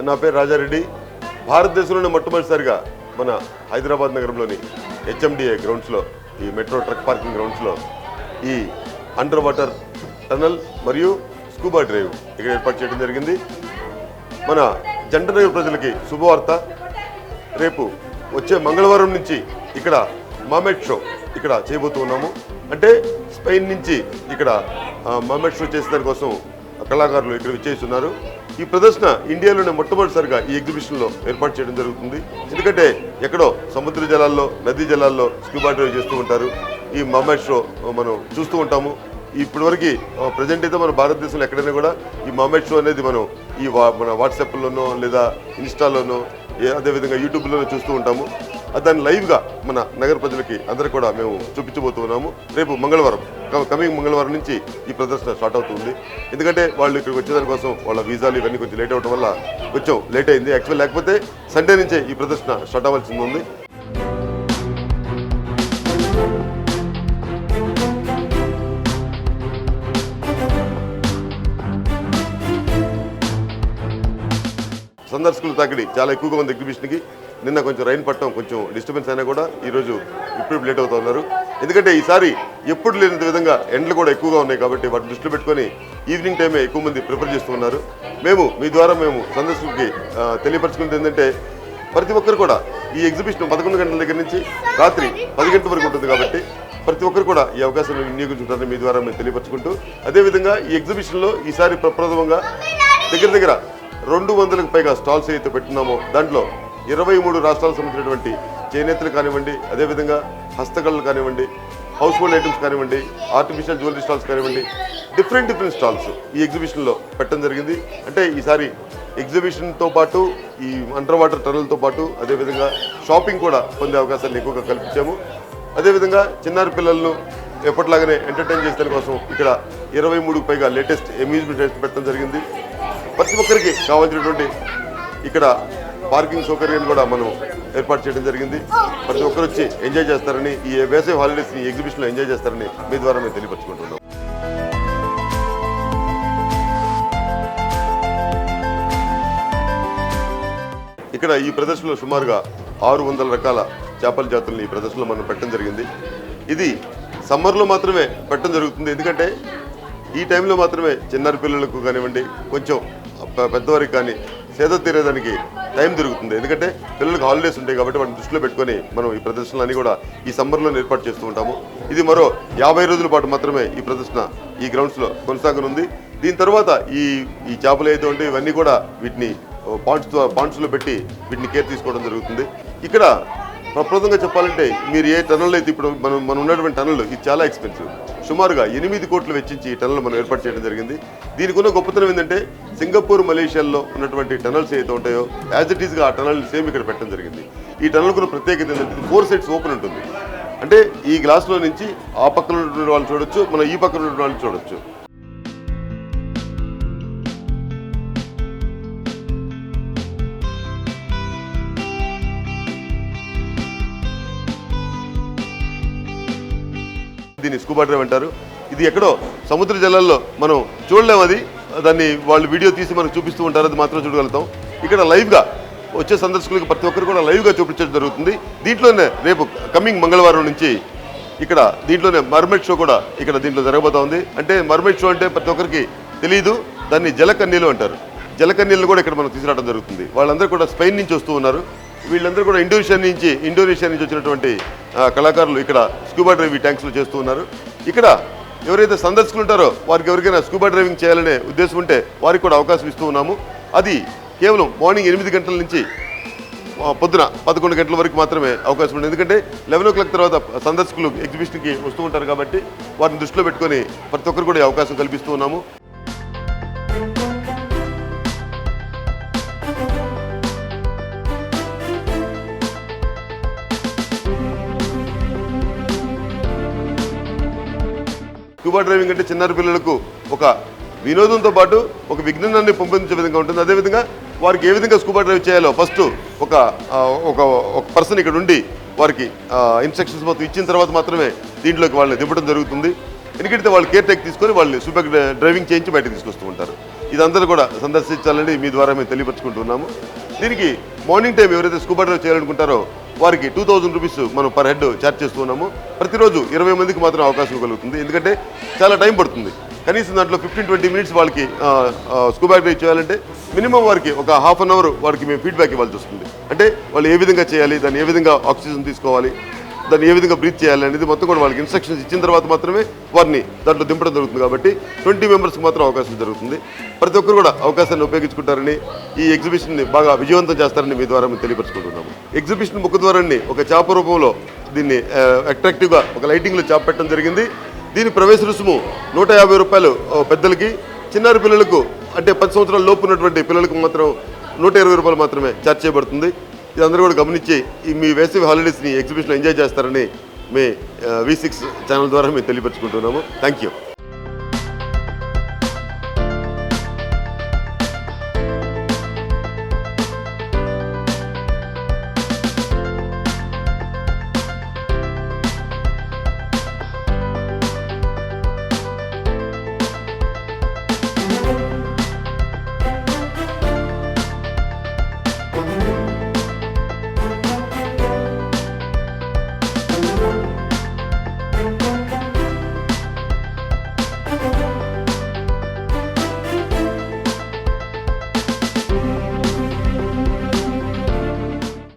నా పేరు రాజారెడ్డి. భారతదేశంలోనే మొట్టమొదటిసారిగా మన హైదరాబాద్ నగరంలోని HMDA గ్రౌండ్స్లో, ఈ మెట్రో ట్రక్ పార్కింగ్ గ్రౌండ్స్లో ఈ అండర్ వాటర్ టనల్ మరియు స్కూబా డ్రైవ్ ఇక్కడ ఏర్పాటు చేయడం జరిగింది. మన జంటనగర్ ప్రజలకి శుభవార్త. రేపు వచ్చే మంగళవారం నుంచి ఇక్కడ మర్మైడ్ షో ఇక్కడ చేయబోతూ ఉన్నాము. అంటే స్పెయిన్ నుంచి ఇక్కడ మర్మైడ్ షో చేసే దానికోసం కళాకారులు ఇక్కడ విచ్చేస్తున్నారు. ఈ ప్రదర్శన ఇండియాలోనే మొట్టమొదటిసారిగా ఈ ఎగ్జిబిషన్లో ఏర్పాటు చేయడం జరుగుతుంది. ఎందుకంటే ఎక్కడో సముద్ర జలాల్లో, నదీ జలాల్లో స్కూబా డ్రైవ్ చేస్తూ ఉంటారు. ఈ మర్మైడ్ షో మనం చూస్తూ ఉంటాము. ఇప్పటివరకు ప్రజెంట్ అయితే మన భారతదేశంలో ఎక్కడైనా కూడా ఈ మర్మైడ్ షో అనేది మనం మన వాట్సాప్లోనో లేదా ఇన్స్టాలోనో అదేవిధంగా యూట్యూబ్లోనో చూస్తూ ఉంటాము. దాన్ని లైవ్గా మన నగర ప్రజలకి అందరూ కూడా మేము చూపించబోతున్నాము. రేపు మంగళవారం, కమింగ్ మంగళవారం నుంచి ఈ ప్రదర్శన స్టార్ట్ అవుతుంది. ఎందుకంటే వాళ్ళు ఇక్కడికి వచ్చేదానికోసం వాళ్ళ వీసాలు ఇవన్నీ కొంచెం లేట్ అవ్వడం వల్ల కొంచెం లేట్ అయింది. యాక్చువల్ లేకపోతే సండే నుంచే ఈ ప్రదర్శన స్టార్ట్ అవ్వాల్సింది ఉంది. సందర్శకుల తాకిడి చాలా ఎక్కువగా ఉంది ఎగ్జిబిషన్కి. నిన్న కొంచెం రైన్ పట్టడం కొంచెం డిస్టర్బెన్స్ అయినా కూడా ఈరోజు ఇప్పుడు లేట్ అవుతూ ఉన్నారు. ఎందుకంటే ఈసారి ఎప్పుడు లేని విధంగా ఎండలు కూడా ఎక్కువగా ఉన్నాయి కాబట్టి వాటిని దృష్టిలో పెట్టుకొని ఈవినింగ్ టైమే ఎక్కువ మంది ప్రిఫర్ చేస్తూ ఉన్నారు. మీ ద్వారా మేము సందర్శకులకి తెలియపరచుకున్నది ఏంటంటే ప్రతి ఒక్కరు కూడా ఈ ఎగ్జిబిషన్ 11 గంటల దగ్గర నుంచి రాత్రి 10 గంటల వరకు ఉంటుంది కాబట్టి ప్రతి ఒక్కరు కూడా ఈ అవకాశాన్ని వినియోగించుకుంటారని మీ ద్వారా మేము తెలియపరచుకుంటూ, అదేవిధంగా ఈ ఎగ్జిబిషన్లో ఈసారి ప్రప్రథమంగా దగ్గర 200కు పైగా స్టాల్స్ అయితే పెట్టున్నామో దాంట్లో 23 రాష్ట్రాలకు సంబంధించినటువంటి చేనేతలు కానివ్వండి, అదేవిధంగా హస్తకళలు కానివ్వండి, హౌస్ హోల్డ్ ఐటమ్స్ కానివ్వండి, ఆర్టిఫిషియల్ జ్యువెలరీ స్టాల్స్ కానివ్వండి, డిఫరెంట్ స్టాల్స్ ఈ ఎగ్జిబిషన్లో పెట్టడం జరిగింది. అంటే ఈసారి ఎగ్జిబిషన్తో పాటు ఈ అండర్ వాటర్ టనల్తో పాటు అదేవిధంగా షాపింగ్ కూడా పొందే అవకాశాన్ని ఎక్కువగా కల్పించాము. అదేవిధంగా చిన్నారి పిల్లలను ఎప్పటిలాగానే ఎంటర్టైన్ చేసే కోసం ఇక్కడ 23కు పైగా లేటెస్ట్ అమ్యూజ్మెంట్ రైడ్స్ పెట్టడం జరిగింది. ప్రతి ఒక్కరికి కావాల్సినటువంటి ఇక్కడ పార్కింగ్ సౌకర్యాన్ని కూడా మనం ఏర్పాటు చేయడం జరిగింది. ప్రతి ఒక్కరు వచ్చి ఎంజాయ్ చేస్తారని, ఈ వేసవి హాలిడేస్ని ఈ ఎగ్జిబిషన్లో ఎంజాయ్ చేస్తారని మీ ద్వారా మేము తెలియపరచుకుంటున్నాం. ఇక్కడ ఈ ప్రదర్శనలో సుమారుగా 600 రకాల చేపల జాతులను ఈ ప్రదర్శనలో మనం పెట్టడం జరిగింది. ఇది సమ్మర్లో మాత్రమే పెట్టడం జరుగుతుంది. ఎందుకంటే ఈ టైంలో మాత్రమే చిన్నారి పిల్లలకు కానివ్వండి, కొంచెం పెద్దవారికి కానీ సేద తీరేదానికి టైం దొరుకుతుంది. ఎందుకంటే పిల్లలకు హాలిడేస్ ఉంటాయి కాబట్టి వాటిని దృష్టిలో పెట్టుకొని మనం ఈ ప్రదర్శనలన్నీ కూడా ఈ సమ్మర్లో ఏర్పాటు చేస్తూ ఉంటాము. ఇది మరో 50 రోజుల పాటు మాత్రమే ఈ ప్రదర్శన ఈ గ్రౌండ్స్లో కొనసాగనుంది. దీని తర్వాత ఈ చేపలు అయితే ఉంటే ఇవన్నీ కూడా వీటిని పాండ్స్లో పెట్టి వీటిని కేర్ తీసుకోవడం జరుగుతుంది. ఇక్కడ ప్రప్రదంగా చెప్పాలంటే మీరు ఏ టనల్ అయితే ఇప్పుడు మనం ఉన్నటువంటి టనల్ ఇది చాలా ఎక్స్పెన్సివ్. సుమారుగా 8 కోట్లు వెచ్చించి ఈ టనల్ మనం ఏర్పాటు చేయడం జరిగింది. దీనికి ఉన్న గొప్పతనం ఏంటంటే సింగపూర్, మలేషియాలో ఉన్నటువంటి టనల్స్ ఏదైతే ఉంటాయో యాజ్ ఇట్ ఈస్గా ఆ టనల్ సేమ్ ఇక్కడ పెట్టడం జరిగింది. ఈ టనల్ కూడా ప్రత్యేకత ఏంటంటే 4 సైడ్స్ ఓపెన్ ఉంటుంది. అంటే ఈ గ్లాస్లో నుంచి ఆ పక్కన ఉన్న వాళ్ళు చూడొచ్చు, మనం ఈ పక్కన ఉన్న వాళ్ళు చూడొచ్చు. దీన్ని స్కూబా డ్రైవ్ అంటారు. ఇది ఎక్కడో సముద్ర జలాల్లో మనం చూడలేము. దాన్ని వాళ్ళు వీడియో తీసి మనకు చూపిస్తూ ఉంటారు, అది మాత్రం చూడగలుగుతాం. ఇక్కడ లైవ్గా వచ్చే సందర్శకులకు ప్రతి ఒక్కరు కూడా లైవ్గా చూపించడం జరుగుతుంది. దీంట్లోనే రేపు కమింగ్ మంగళవారం నుంచి ఇక్కడ దీంట్లోనే మర్మైడ్ షో కూడా దీంట్లో జరగబోతా ఉంది. అంటే మర్మైడ్ షో అంటే ప్రతి ఒక్కరికి తెలియదు, దాన్ని జలకన్యలు అంటారు. జలకన్యలు కూడా ఇక్కడ మనం తీసుకురావడం జరుగుతుంది. వాళ్ళందరూ కూడా స్పెయిన్ నుంచి వస్తూ ఉన్నారు. వీళ్ళందరూ కూడా ఇండోనేషియా నుంచి వచ్చినటువంటి కళాకారులు ఇక్కడ స్కూబా డ్రైవింగ్ ట్యాంక్స్లో చేస్తూ ఉన్నారు. ఇక్కడ ఎవరైతే సందర్శకులు ఉంటారో వారికి ఎవరికైనా స్కూబా డ్రైవింగ్ చేయాలనే ఉద్దేశం ఉంటే వారికి కూడా అవకాశం ఇస్తూ ఉన్నాము. అది కేవలం మార్నింగ్ 8 గంటల నుంచి పొద్దున 11 గంటల వరకు మాత్రమే అవకాశం ఉంది. ఎందుకంటే 11 o'clock తర్వాత సందర్శకులు ఎగ్జిబిషన్కి వస్తూ ఉంటారు కాబట్టి వారిని దృష్టిలో పెట్టుకొని ప్రతి ఒక్కరు కూడా అవకాశం కల్పిస్తూ ఉన్నాము. స్కూబా డ్రైవింగ్ అంటే చిన్నారి పిల్లలకు ఒక వినోదంతో పాటు ఒక విజ్ఞానాన్ని పెంపొందించే విధంగా ఉంటుంది. అదేవిధంగా వారికి ఏ విధంగా స్కూబా డ్రైవ్ చేయాలో ఫస్ట్ ఒక పర్సన్ ఇక్కడ ఉండి వారికి ఇన్స్ట్రక్షన్స్ మొత్తం ఇచ్చిన తర్వాత మాత్రమే దీంట్లోకి వాళ్ళని దింపడం జరుగుతుంది. ఎందుకంటే వాళ్ళు కేర్ టేక్ తీసుకొని వాళ్ళని స్కూబా డ్రైవింగ్ చేయించి బయటకు తీసుకొస్తూ ఉంటారు. ఇదందరూ కూడా సందర్శించాలని మీ ద్వారా మేము తెలియపరుచుకుంటున్నాము. దీనికి మార్నింగ్ టైం ఎవరైతే స్కూబా డ్రైవ్ చేయాలనుకుంటారో వారికి 2000 రూపీస్ మనం పర్ హెడ్ ఛార్జ్ చేస్తున్నాము. ప్రతిరోజు 20 మందికి మాత్రం అవకాశం కలుగుతుంది. ఎందుకంటే చాలా టైం పడుతుంది. కనీసం దాంట్లో 15-20 మినిట్స్ వాళ్ళకి స్కూబా డ్రైవ్ చేయాలంటే మినిమం వారికి ఒక హాఫ్ అన్ అవర్ వారికి మేము ఫీడ్బ్యాక్ ఇవ్వాల్సి వస్తుంది. అంటే వాళ్ళు ఏ విధంగా చేయాలి, దాన్ని ఏ విధంగా ఆక్సిజన్ తీసుకోవాలి, దాన్ని ఏ విధంగా బ్రీత్ చేయాలి అనేది మొత్తం కూడా వాళ్ళకి ఇన్స్ట్రక్షన్స్ ఇచ్చిన తర్వాత మాత్రమే వారిని దాంట్లో దింపడం జరుగుతుంది. కాబట్టి 20 మెంబర్స్కి మాత్రం అవకాశం జరుగుతుంది. ప్రతి ఒక్కరు కూడా అవకాశాన్ని ఉపయోగించుకుంటారని, ఈ ఎగ్జిబిషన్ని బాగా విజయవంతం చేస్తారని మీ ద్వారా మేము తెలియపరుచుకుంటున్నాము. ఎగ్జిబిషన్ ముఖద్వారాన్ని ఒక చాప రూపంలో దీన్ని అట్రాక్టివ్గా ఒక లైటింగ్లో చాప పెట్టడం జరిగింది. దీని ప్రవేశ రుసుము 150 రూపాయలు పెద్దలకి, చిన్నారి పిల్లలకు అంటే 10 సంవత్సరాల లోపు ఉన్నటువంటి పిల్లలకు మాత్రం 120 రూపాయలు మాత్రమే ఛార్జ్ చేయబడుతుంది. ఇది అందరూ కూడా గమనించి ఈ మీ వేసవి హాలిడేస్ని ఎగ్జిబిషన్ ఎంజాయ్ చేస్తారని మీ V6 ఛానల్ ద్వారా మేము తెలియపరుచుకుంటున్నాము. Thank you.